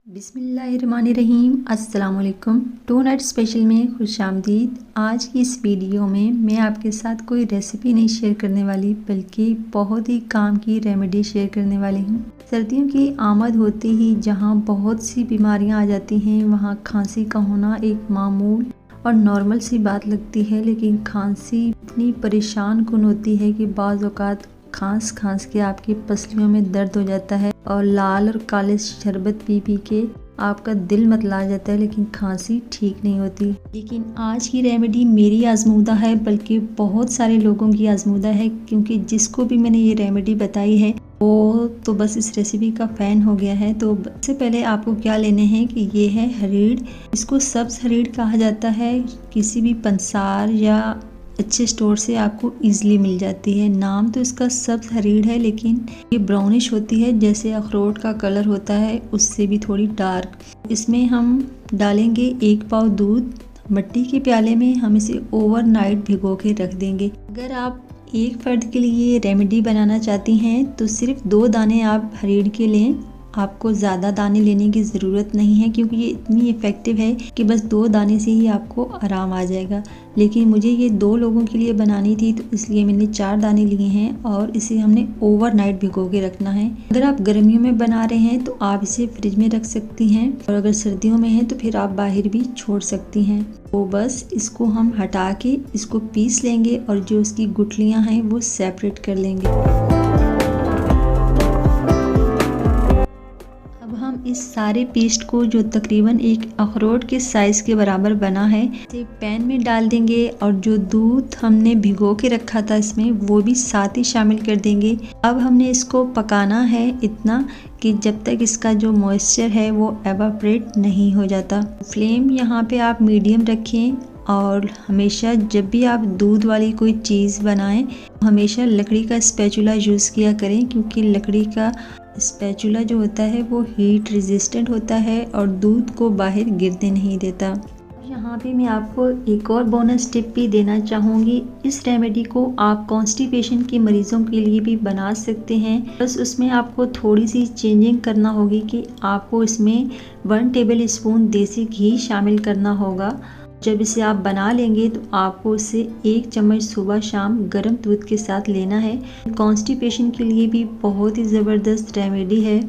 बिस्मिल्लाहिर्रहमानिर्रहीम। अस्सलामुअलैकुम। To night special में खुशामदीद। आज की इस वीडियो में मैं आपके साथ कोई रेसिपी नहीं शेयर करने वाली, बल्कि बहुत ही काम की रेमेडी शेयर करने वाली हूँ। सर्दियों की आमद होते ही जहाँ बहुत सी बीमारियाँ आ जाती हैं, वहाँ खांसी का होना एक मामूल और नॉर्मल सी बात लगती है, लेकिन खांसी इतनी परेशान कुन होती है कि बाज़ औक़ात खांस खांस के आपकी पसलियों में दर्द हो जाता है और लाल और काले शरबत पी पी के आपका दिल मतला जाता है, लेकिन खांसी ठीक नहीं होती। लेकिन आज की रेमेडी मेरी आजमूदा है, बल्कि बहुत सारे लोगों की आजमूदा है, क्योंकि जिसको भी मैंने ये रेमेडी बताई है वो तो बस इस रेसिपी का फ़ैन हो गया है। तो सबसे पहले आपको क्या लेने हैं कि ये है हरीड़। इसको सब्ज़ हरीड़ कहा जाता है। किसी भी पंसार या अच्छे स्टोर से आपको इजीली मिल जाती है। नाम तो इसका सब्ज़ हरीड़ है, लेकिन ये ब्राउनिश होती है, जैसे अखरोट का कलर होता है उससे भी थोड़ी डार्क। इसमें हम डालेंगे 1 पाव दूध। मिट्टी के प्याले में हम इसे ओवरनाइट भिगो के रख देंगे। अगर आप एक फ़र्द के लिए रेमेडी बनाना चाहती हैं तो सिर्फ 2 दाने आप हरीड़ के लें। आपको ज़्यादा दाने लेने की ज़रूरत नहीं है, क्योंकि ये इतनी इफ़ेक्टिव है कि बस 2 दाने से ही आपको आराम आ जाएगा। लेकिन मुझे ये 2 लोगों के लिए बनानी थी, तो इसलिए मैंने 4 दाने लिए हैं और इसे हमने ओवरनाइट भिगो के रखना है। अगर आप गर्मियों में बना रहे हैं तो आप इसे फ्रिज में रख सकती हैं, और अगर सर्दियों में है तो फिर आप बाहर भी छोड़ सकती हैं। तो बस इसको हम हटा के इसको पीस लेंगे और जो उसकी गुठलियाँ हैं वो सेपरेट कर लेंगे। हम इस सारे पेस्ट को, जो तकरीबन एक अखरोट के साइज़ के बराबर बना है, इसे पैन में डाल देंगे और जो दूध हमने भिगो के रखा था इसमें, वो भी साथ ही शामिल कर देंगे। अब हमने इसको पकाना है इतना कि जब तक इसका जो मॉइस्चर है वो एवापोरेट नहीं हो जाता। फ्लेम यहाँ पे आप मीडियम रखें, और हमेशा जब भी आप दूध वाली कोई चीज़ बनाएं, हमेशा लकड़ी का स्पैचुला यूज़ किया करें, क्योंकि लकड़ी का स्पैचुला जो होता है वो हीट रेजिस्टेंट होता है और दूध को बाहर गिरने नहीं देता। यहाँ पे मैं आपको एक और बोनस टिप भी देना चाहूँगी। इस रेमेडी को आप कॉन्स्टिपेशन के मरीज़ों के लिए भी बना सकते हैं। बस उसमें आपको थोड़ी सी चेंजिंग करना होगी कि आपको इसमें 1 टेबल स्पून देसी घी शामिल करना होगा। जब इसे आप बना लेंगे तो आपको इसे 1 चम्मच सुबह शाम गर्म दूध के साथ लेना है। कॉन्स्टिपेशन के लिए भी बहुत ही ज़बरदस्त रेमेडी है,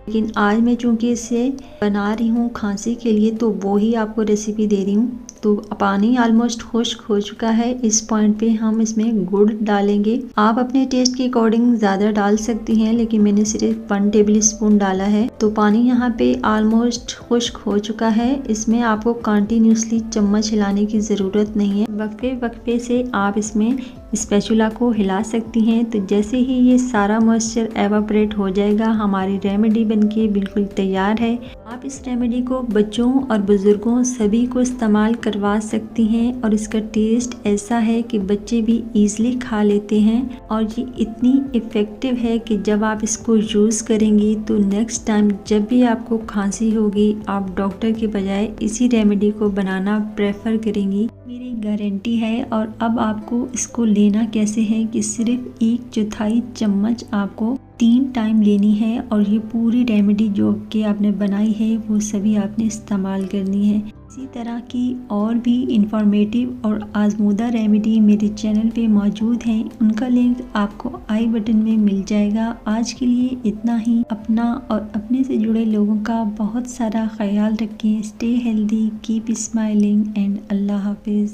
लेकिन आज मैं चूँकि इसे बना रही हूँ खांसी के लिए, तो वो ही आपको रेसिपी दे रही हूँ। तो पानी ऑलमोस्ट खुश्क हो चुका है। इस पॉइंट पे हम इसमें गुड़ डालेंगे। आप अपने टेस्ट के अकॉर्डिंग ज़्यादा डाल सकती हैं, लेकिन मैंने सिर्फ 1 टेबल स्पून डाला है। तो पानी यहाँ पे ऑलमोस्ट खुश्क हो चुका है। इसमें आपको कंटिन्यूसली चम्मच हिलाने की ज़रूरत नहीं है। वक्फे वक्फे से आप इसमें स्पैचुला को हिला सकती हैं। तो जैसे ही ये सारा मॉइस्चर एवापोरेट हो जाएगा, हमारी रेमेडी बनके बिल्कुल तैयार है। आप इस रेमेडी को बच्चों और बुज़ुर्गों सभी को इस्तेमाल करवा सकती हैं, और इसका टेस्ट ऐसा है कि बच्चे भी ईज़िली खा लेते हैं। और ये इतनी इफ़ेक्टिव है कि जब आप इसको यूज़ करेंगी तो नेक्स्ट टाइम जब भी आपको खांसी होगी, आप डॉक्टर के बजाय इसी रेमेडी को बनाना प्रेफर करेंगी, मेरी गारंटी है। और अब आपको इसको लेना कैसे है कि सिर्फ 1/4 चम्मच आपको 3 टाइम लेनी है, और ये पूरी रेमेडी जो कि आपने बनाई है वो सभी आपने इस्तेमाल करनी है। इसी तरह की और भी इंफॉर्मेटिव और आजमूदा रेमेडी मेरे चैनल पे मौजूद हैं, उनका लिंक आपको आई बटन में मिल जाएगा। आज के लिए इतना ही। अपना और अपने से जुड़े लोगों का बहुत सारा ख्याल रखें। Stay healthy, keep smiling and अल्लाह हाफिज़।